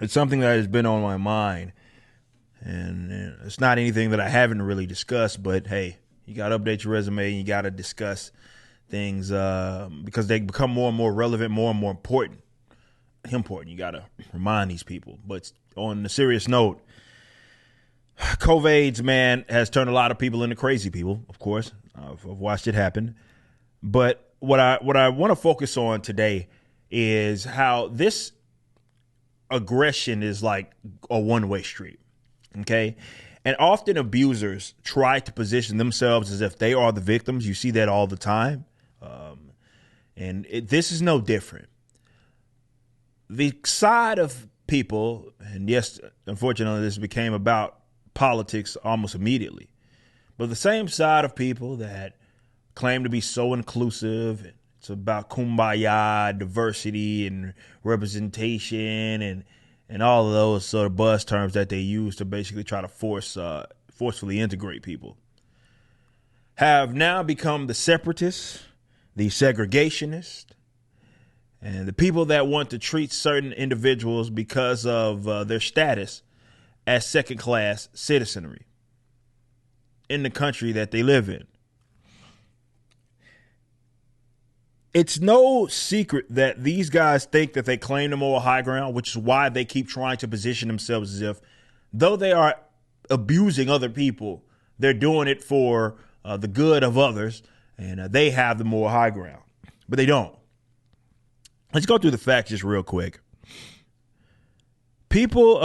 It's something that has been on my mind, and it's not anything that I haven't really discussed. But hey, you got to update your resume and you got to discuss things because they become more and more relevant, more and more important. Important. You got to remind these people. But on the serious note, COVID's, man, has turned a lot of people into crazy people. Of course, I've watched it happen. But what I want to focus on today is how this aggression is like a one-way street. Okay. And often abusers try to position themselves as if they are the victims. You see that all the time. This is no different. The side of people, and yes, unfortunately, this became about politics almost immediately, but the same side of people that claim to be so inclusive, it's about kumbaya, diversity, and representation, and all of those sort of buzz terms that they use to basically try to forcefully integrate people, have now become the separatists, the segregationists, and the people that want to treat certain individuals because of their status as second-class citizenry in the country that they live in. It's no secret that these guys think that they claim the moral high ground, which is why they keep trying to position themselves as if, though they are abusing other people, they're doing it for the good of others, and they have the moral high ground. But they don't. Let's go through the facts just real quick. People,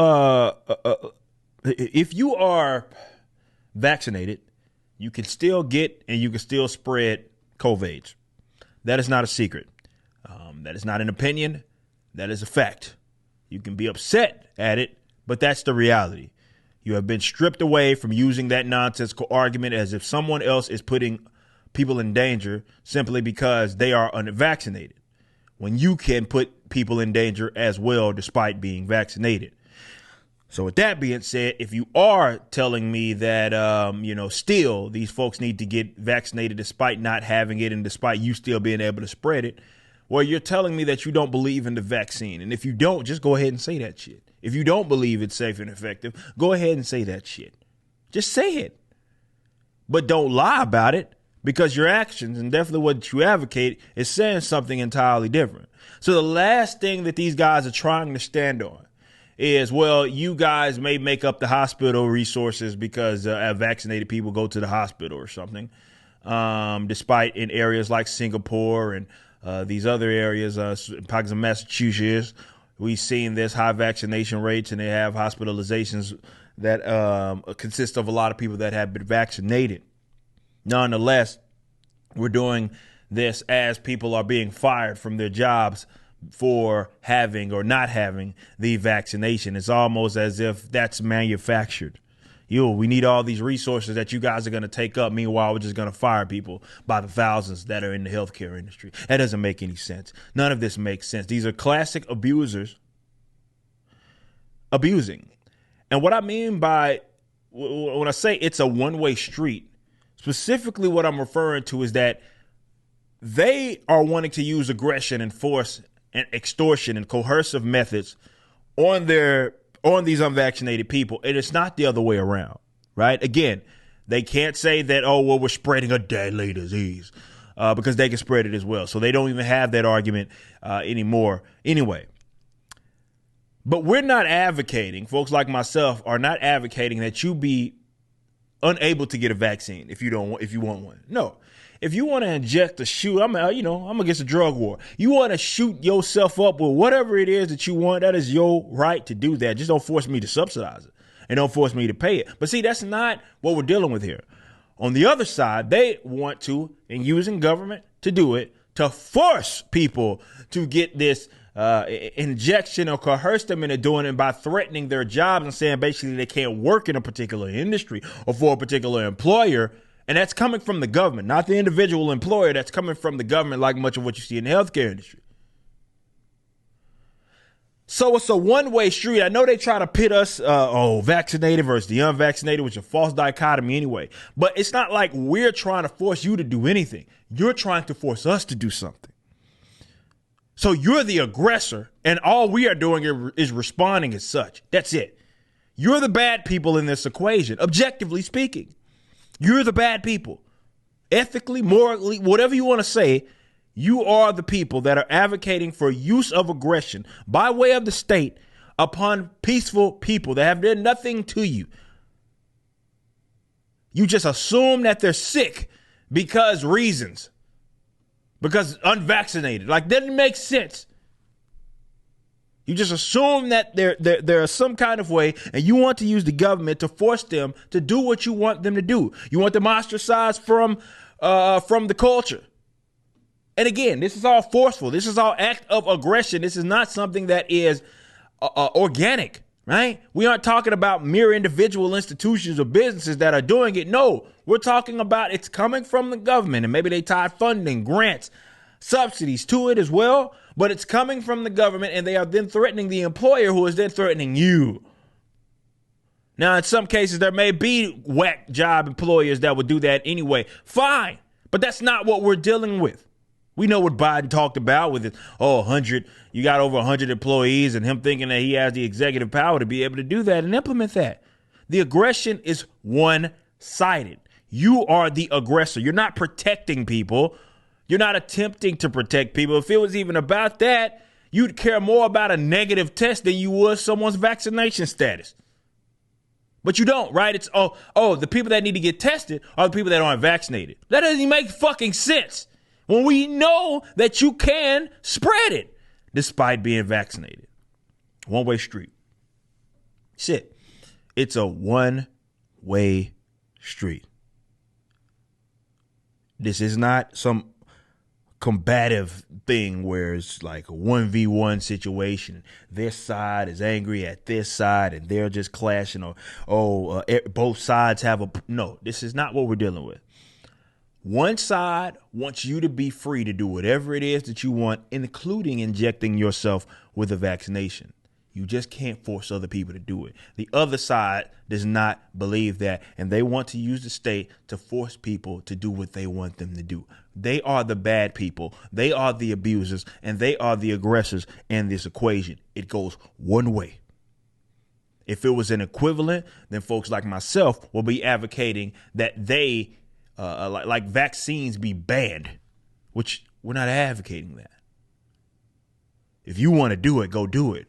if you are vaccinated, you can still get and you can still spread COVID. That is not a secret. That is not an opinion. That is a fact. You can be upset at it, but that's the reality. You have been stripped away from using that nonsensical argument as if someone else is putting people in danger simply because they are unvaccinated, when you can put people in danger as well despite being vaccinated. So with that being said, if you are telling me that, still these folks need to get vaccinated despite not having it and despite you still being able to spread it, well, you're telling me that you don't believe in the vaccine. And if you don't, just go ahead and say that shit. If you don't believe it's safe and effective, go ahead and say that shit. Just say it. But don't lie about it, because your actions and definitely what you advocate is saying something entirely different. So the last thing that these guys are trying to stand on is, well, you guys may make up the hospital resources because vaccinated people go to the hospital or something, despite in areas like Singapore and these other areas, pockets of Massachusetts, we've seen this high vaccination rates, and they have hospitalizations that consist of a lot of people that have been vaccinated. Nonetheless, we're doing this as people are being fired from their jobs for having or not having the vaccination. It's almost as if that's manufactured. We need all these resources that you guys are going to take up. Meanwhile, we're just going to fire people by the thousands that are in the healthcare industry. That doesn't make any sense. None of this makes sense. These are classic abusers abusing. And what I mean by when I say it's a one-way street, specifically what I'm referring to is that they are wanting to use aggression and force and extortion and coercive methods on these unvaccinated people. And it's not the other way around, right? Again, they can't say that, oh, well, we're spreading a deadly disease because they can spread it as well. So they don't even have that argument anymore anyway. But we're not advocating, folks like myself are not advocating that you be unable to get a vaccine if you want one. No. If you want to inject a shoot, I'm against a drug war. You want to shoot yourself up with whatever it is that you want, that is your right to do that. Just don't force me to subsidize it and don't force me to pay it. But see, that's not what we're dealing with here. On the other side, they want to, and using government to do it, to force people to get this injection or coerce them into doing it by threatening their jobs and saying basically they can't work in a particular industry or for a particular employer. And that's coming from the government, not the individual employer. That's coming from the government, like much of what you see in the healthcare industry. So it's a one-way street. I know they try to pit us, vaccinated versus the unvaccinated, which is a false dichotomy anyway. But it's not like we're trying to force you to do anything. You're trying to force us to do something. So you're the aggressor, and all we are doing is responding as such. That's it. You're the bad people in this equation, objectively speaking. You're the bad people. Ethically, morally, whatever you want to say, you are the people that are advocating for use of aggression by way of the state upon peaceful people that have done nothing to you. You just assume that they're sick because reasons. Because unvaccinated. Like, doesn't make sense. You just assume that there is some kind of way, and you want to use the government to force them to do what you want them to do. You want them ostracized from the culture. And again, this is all forceful. This is all act of aggression. This is not something that is organic, right? We aren't talking about mere individual institutions or businesses that are doing it. No, we're talking about it's coming from the government, and maybe they tied funding, grants, subsidies to it as well. But it's coming from the government, and they are then threatening the employer, who is then threatening you. Now, in some cases, there may be whack job employers that would do that anyway. Fine. But that's not what we're dealing with. We know what Biden talked about with it. Oh, 100, you got over 100 employees, and him thinking that he has the executive power to be able to do that and implement that. The aggression is one-sided. You are the aggressor. You're not protecting people. You're not attempting to protect people. If it was even about that, you'd care more about a negative test than you would someone's vaccination status. But you don't, right? It's, the people that need to get tested are the people that aren't vaccinated. That doesn't even make fucking sense when we know that you can spread it despite being vaccinated. One-way street. Shit. It's a one-way street. This is not some combative thing where it's like a 1v1 situation. This side is angry at this side and they're just clashing, or both sides have no, this is not what we're dealing with. One side wants you to be free to do whatever it is that you want, including injecting yourself with a vaccination. You just can't force other people to do it. The other side does not believe that, and they want to use the state to force people to do what they want them to do. They are the bad people. They are the abusers, and they are the aggressors in this equation. It goes one way. If it was an equivalent, then folks like myself will be advocating that they, like vaccines be banned, which we're not advocating that. If you want to do it, go do it.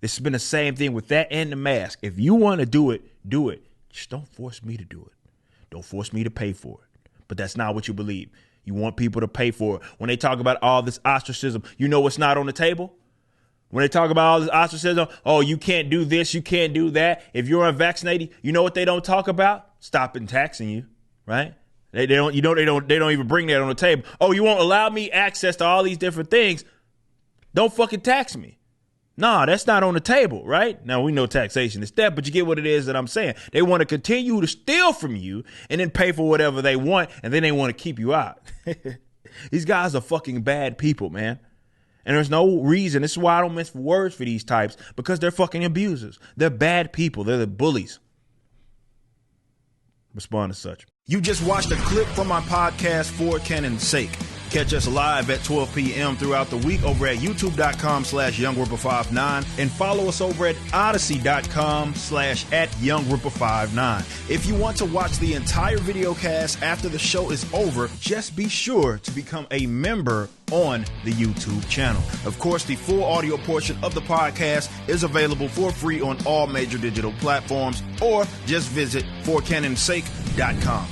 This has been the same thing with that and the mask. If you want to do it, do it. Just don't force me to do it. Don't force me to pay for it. But that's not what you believe. You want people to pay for it. When they talk about all this ostracism, you know what's not on the table? When they talk about all this ostracism, oh, you can't do this, you can't do that. If you're unvaccinated, you know what they don't talk about? Stopping taxing you, right? They don't even bring that on the table. Oh, you won't allow me access to all these different things. Don't fucking tax me. Nah, that's not on the table, right? Now, we know taxation is that, but you get what it is that I'm saying. They want to continue to steal from you and then pay for whatever they want, and then they want to keep you out. These guys are fucking bad people, man. And there's no reason. This is why I don't mince words for these types, because they're fucking abusers. They're bad people. They're the bullies. Respond as such. You just watched a clip from my podcast, For Canon's Sake. Catch us live at 12 p.m. throughout the week over at youtube.com/YoungRipper59 and follow us over at odyssey.com/@YoungRipper59. If you want to watch the entire video cast after the show is over, just be sure to become a member on the YouTube channel. Of course, the full audio portion of the podcast is available for free on all major digital platforms, or just visit forcanonsake.com.